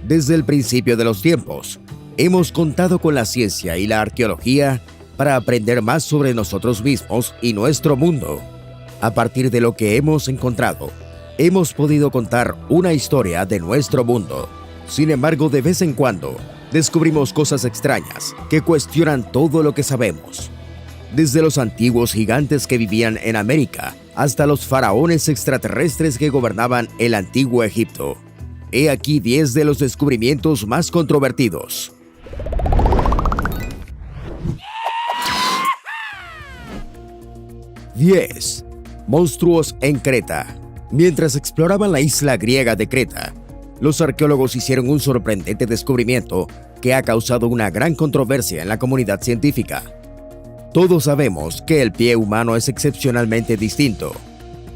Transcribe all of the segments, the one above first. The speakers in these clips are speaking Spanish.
Desde el principio de los tiempos, hemos contado con la ciencia y la arqueología para aprender más sobre nosotros mismos y nuestro mundo. A partir de lo que hemos encontrado, hemos podido contar una historia de nuestro mundo. Sin embargo, de vez en cuando, descubrimos cosas extrañas que cuestionan todo lo que sabemos. Desde los antiguos gigantes que vivían en América hasta los faraones extraterrestres que gobernaban el antiguo Egipto. He aquí 10 de los descubrimientos más controvertidos. 10. Monstruos en Creta. Mientras exploraban la isla griega de Creta, los arqueólogos hicieron un sorprendente descubrimiento que ha causado una gran controversia en la comunidad científica. Todos sabemos que el pie humano es excepcionalmente distinto.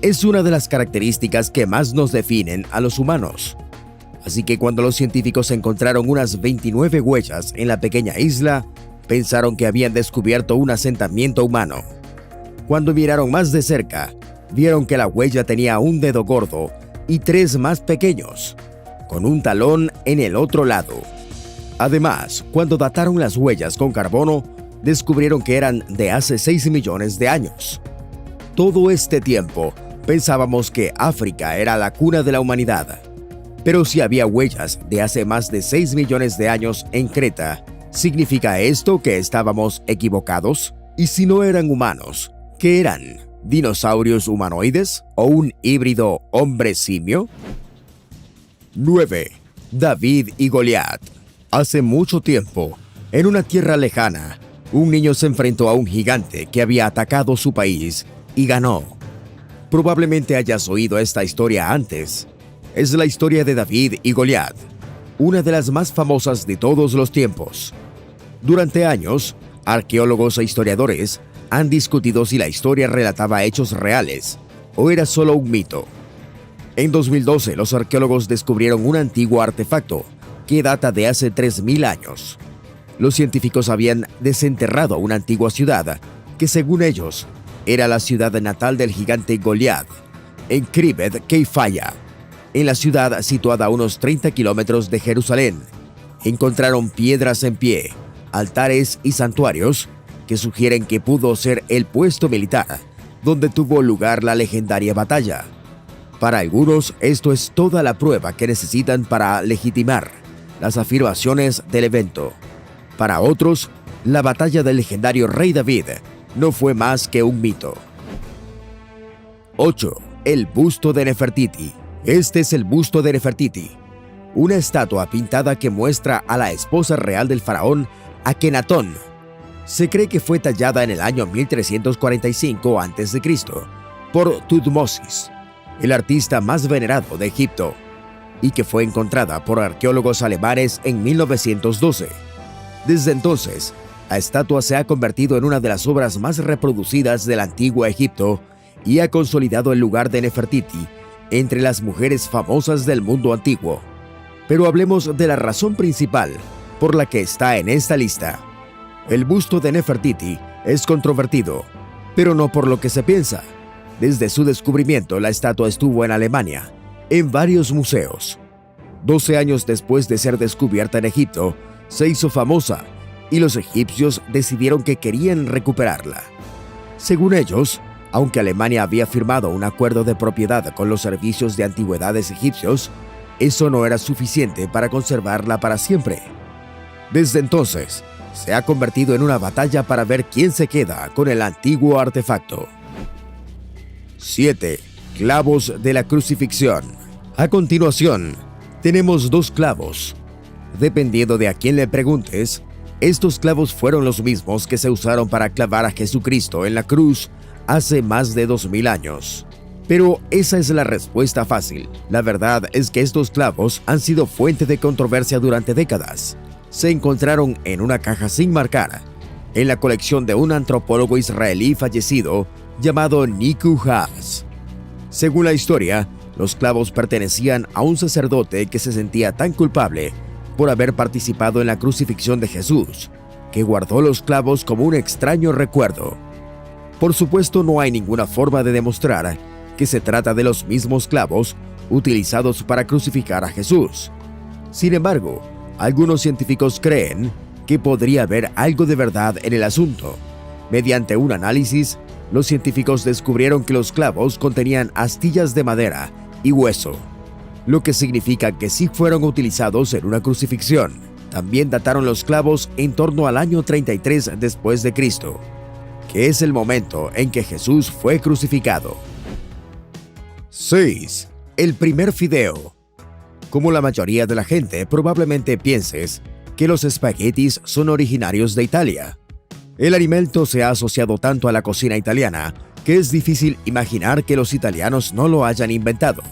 Es una de las características que más nos definen a los humanos. Así que cuando los científicos encontraron unas 29 huellas en la pequeña isla, pensaron que habían descubierto un asentamiento humano. Cuando miraron más de cerca, vieron que la huella tenía un dedo gordo y 3 más pequeños, con un talón en el otro lado. Además, cuando dataron las huellas con carbono, descubrieron que eran de hace 6 millones de años. Todo este tiempo, pensábamos que África era la cuna de la humanidad. Pero si había huellas de hace más de 6 millones de años en Creta, ¿significa esto que estábamos equivocados? Y si no eran humanos, ¿qué eran? ¿Dinosaurios humanoides o un híbrido hombre-simio? 9. David y Goliat. Hace mucho tiempo, en una tierra lejana, un niño se enfrentó a un gigante que había atacado su país y ganó. Probablemente hayas oído esta historia antes. Es la historia de David y Goliat, una de las más famosas de todos los tiempos. Durante años, arqueólogos e historiadores han discutido si la historia relataba hechos reales o era solo un mito. En 2012, los arqueólogos descubrieron un antiguo artefacto que data de hace 3.000 años. Los científicos habían desenterrado una antigua ciudad que, según ellos, era la ciudad natal del gigante Goliat, en Kribet Keifaya. En la ciudad, situada a unos 30 kilómetros de Jerusalén, encontraron piedras en pie, altares y santuarios que sugieren que pudo ser el puesto militar donde tuvo lugar la legendaria batalla. Para algunos, esto es toda la prueba que necesitan para legitimar las afirmaciones del evento. Para otros, la batalla del legendario rey David no fue más que un mito. 8. El busto de Nefertiti. Este es el busto de Nefertiti, una estatua pintada que muestra a la esposa real del faraón Akenatón. Se cree que fue tallada en el año 1345 a.C. por Tutmosis, el artista más venerado de Egipto, y que fue encontrada por arqueólogos alemanes en 1912. Desde entonces, la estatua se ha convertido en una de las obras más reproducidas del antiguo Egipto y ha consolidado el lugar de Nefertiti entre las mujeres famosas del mundo antiguo. Pero hablemos de la razón principal por la que está en esta lista. El busto de Nefertiti es controvertido, pero no por lo que se piensa. Desde su descubrimiento, la estatua estuvo en Alemania, en varios museos. 12 años después de ser descubierta en Egipto, se hizo famosa y los egipcios decidieron que querían recuperarla. Según ellos, aunque Alemania había firmado un acuerdo de propiedad con los servicios de antigüedades egipcios, eso no era suficiente para conservarla para siempre. Desde entonces, se ha convertido en una batalla para ver quién se queda con el antiguo artefacto. 7. Clavos de la crucifixión. A continuación, tenemos 2 clavos. Dependiendo de a quién le preguntes, estos clavos fueron los mismos que se usaron para clavar a Jesucristo en la cruz hace más de 2000 años. Pero esa es la respuesta fácil. La verdad es que estos clavos han sido fuente de controversia durante décadas. Se encontraron en una caja sin marcar, en la colección de un antropólogo israelí fallecido llamado Niku Haas. Según la historia, los clavos pertenecían a un sacerdote que se sentía tan culpable por haber participado en la crucifixión de Jesús, que guardó los clavos como un extraño recuerdo. Por supuesto, no hay ninguna forma de demostrar que se trata de los mismos clavos utilizados para crucificar a Jesús. Sin embargo, algunos científicos creen que podría haber algo de verdad en el asunto. Mediante un análisis, los científicos descubrieron que los clavos contenían astillas de madera y hueso, lo que significa que sí fueron utilizados en una crucifixión. También dataron los clavos en torno al año 33 después de Cristo, que es el momento en que Jesús fue crucificado. 6. El primer fideo. Como la mayoría de la gente, probablemente pienses que los espaguetis son originarios de Italia. El alimento se ha asociado tanto a la cocina italiana que es difícil imaginar que los italianos no lo hayan inventado.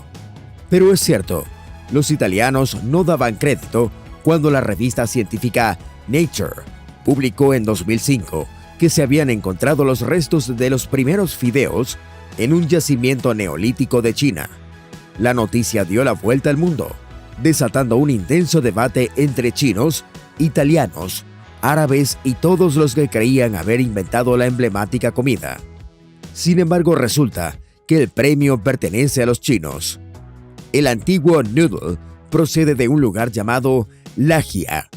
Pero es cierto, los italianos no daban crédito cuando la revista científica Nature publicó en 2005 que se habían encontrado los restos de los primeros fideos en un yacimiento neolítico de China. La noticia dio la vuelta al mundo, desatando un intenso debate entre chinos, italianos, árabes y todos los que creían haber inventado la emblemática comida. Sin embargo, resulta que el premio pertenece a los chinos. El antiguo noodle procede de un lugar llamado Lajia,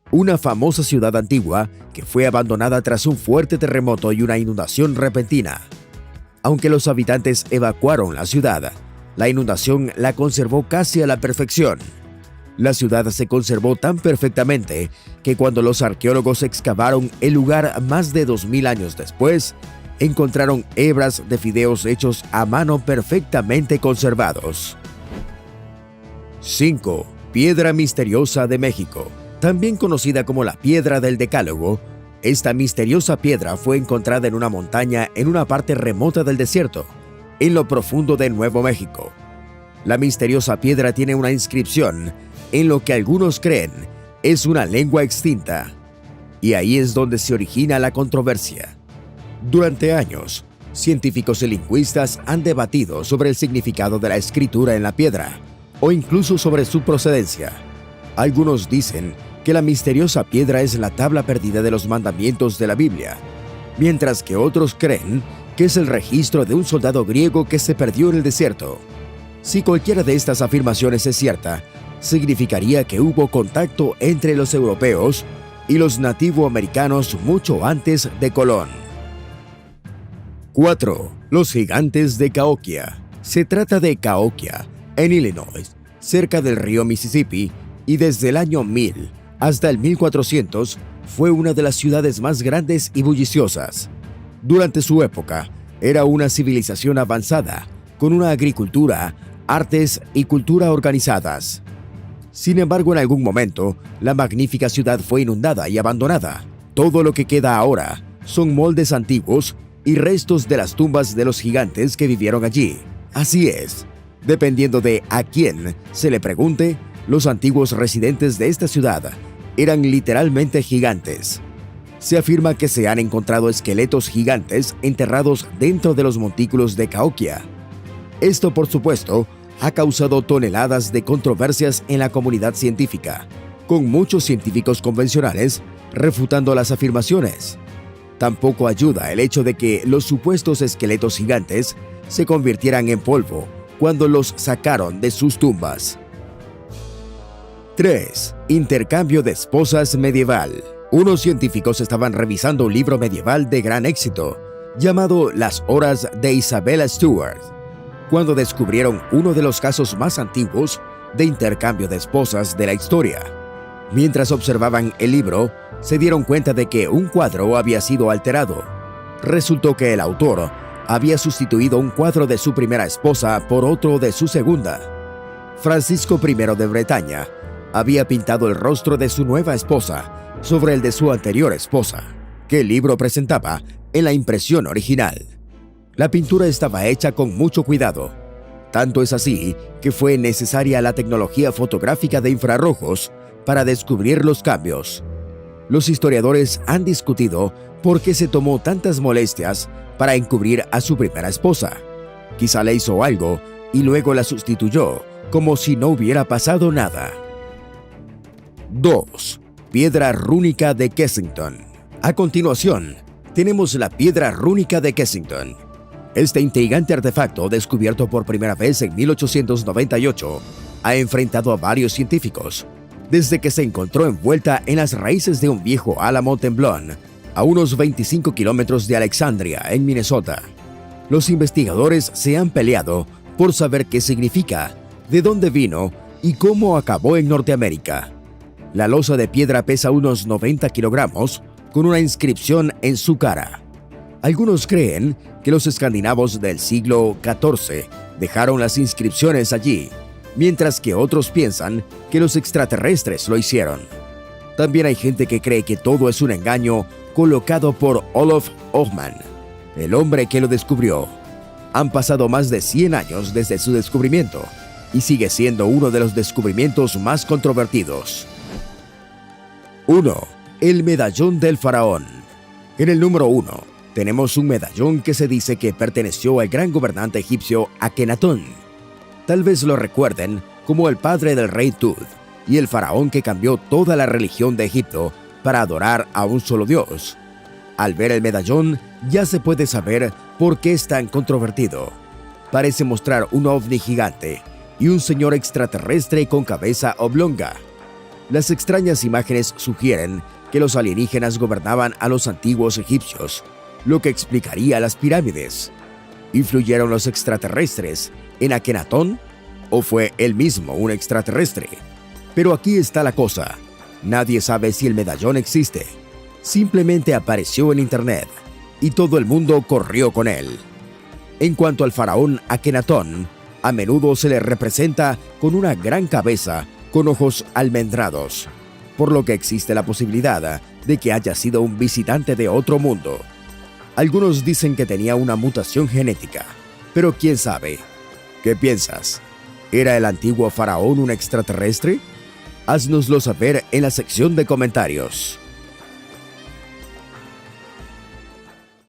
una famosa ciudad antigua que fue abandonada tras un fuerte terremoto y una inundación repentina. Aunque los habitantes evacuaron la ciudad, la inundación la conservó casi a la perfección. La ciudad se conservó tan perfectamente que cuando los arqueólogos excavaron el lugar más de 2000 años después, encontraron hebras de fideos hechos a mano perfectamente conservados. 5. Piedra misteriosa de México. También conocida como la Piedra del Decálogo, esta misteriosa piedra fue encontrada en una montaña en una parte remota del desierto, en lo profundo de Nuevo México. La misteriosa piedra tiene una inscripción en lo que algunos creen es una lengua extinta, y ahí es donde se origina la controversia. Durante años, científicos y lingüistas han debatido sobre el significado de la escritura en la piedra, o incluso sobre su procedencia. Algunos dicen que la misteriosa piedra es la tabla perdida de los mandamientos de la Biblia, mientras que otros creen que es el registro de un soldado griego que se perdió en el desierto. Si cualquiera de estas afirmaciones es cierta, significaría que hubo contacto entre los europeos y los nativoamericanos mucho antes de Colón. 4. Los gigantes de Cahokia. Se trata de Cahokia, en Illinois, cerca del río Mississippi, y desde el año 1000 hasta el 1400 fue una de las ciudades más grandes y bulliciosas. Durante su época, era una civilización avanzada, con una agricultura, artes y cultura organizadas. Sin embargo, en algún momento, la magnífica ciudad fue inundada y abandonada. Todo lo que queda ahora son moldes antiguos y restos de las tumbas de los gigantes que vivieron allí. Así es, dependiendo de a quién se le pregunte, los antiguos residentes de esta ciudad eran literalmente gigantes. Se afirma que se han encontrado esqueletos gigantes enterrados dentro de los montículos de Cahokia. Esto, por supuesto, ha causado toneladas de controversias en la comunidad científica, con muchos científicos convencionales refutando las afirmaciones. Tampoco ayuda el hecho de que los supuestos esqueletos gigantes se convirtieran en polvo cuando los sacaron de sus tumbas. 3. Intercambio de esposas medieval. Unos científicos estaban revisando un libro medieval de gran éxito, llamado Las Horas de Isabella Stewart, cuando descubrieron uno de los casos más antiguos de intercambio de esposas de la historia. Mientras observaban el libro, se dieron cuenta de que un cuadro había sido alterado. Resultó que el autor había sustituido un cuadro de su primera esposa por otro de su segunda. Francisco I de Bretaña había pintado el rostro de su nueva esposa sobre el de su anterior esposa, que el libro presentaba en la impresión original. La pintura estaba hecha con mucho cuidado. Tanto es así que fue necesaria la tecnología fotográfica de infrarrojos para descubrir los cambios. Los historiadores han discutido por qué se tomó tantas molestias para encubrir a su primera esposa. Quizá le hizo algo y luego la sustituyó, como si no hubiera pasado nada. 2. Piedra rúnica de Kensington. A continuación, tenemos la piedra rúnica de Kensington. Este intrigante artefacto, descubierto por primera vez en 1898, ha enfrentado a varios científicos, desde que se encontró envuelta en las raíces de un viejo álamo temblón a unos 25 kilómetros de Alexandria, en Minnesota. Los investigadores se han peleado por saber qué significa, de dónde vino y cómo acabó en Norteamérica. La losa de piedra pesa unos 90 kilogramos, con una inscripción en su cara. Algunos creen que los escandinavos del siglo XIV dejaron las inscripciones allí, mientras que otros piensan que los extraterrestres lo hicieron. También hay gente que cree que todo es un engaño colocado por Olof Hoffmann, el hombre que lo descubrió. Han pasado más de 100 años desde su descubrimiento y sigue siendo uno de los descubrimientos más controvertidos. 1. El medallón del faraón. En el número 1 tenemos un medallón que se dice que perteneció al gran gobernante egipcio Akenatón. Tal vez lo recuerden como el padre del rey Tut y el faraón que cambió toda la religión de Egipto para adorar a un solo Dios. Al ver el medallón, ya se puede saber por qué es tan controvertido. Parece mostrar un ovni gigante y un señor extraterrestre con cabeza oblonga. Las extrañas imágenes sugieren que los alienígenas gobernaban a los antiguos egipcios, lo que explicaría las pirámides. ¿Influyeron los extraterrestres en Akenatón o fue él mismo un extraterrestre? Pero aquí está la cosa. Nadie sabe si el medallón existe. Simplemente apareció en internet y todo el mundo corrió con él. En cuanto al faraón Akenatón, a menudo se le representa con una gran cabeza con ojos almendrados, por lo que existe la posibilidad de que haya sido un visitante de otro mundo. Algunos dicen que tenía una mutación genética, pero quién sabe. ¿Qué piensas? ¿Era el antiguo faraón un extraterrestre? Haznoslo saber en la sección de comentarios.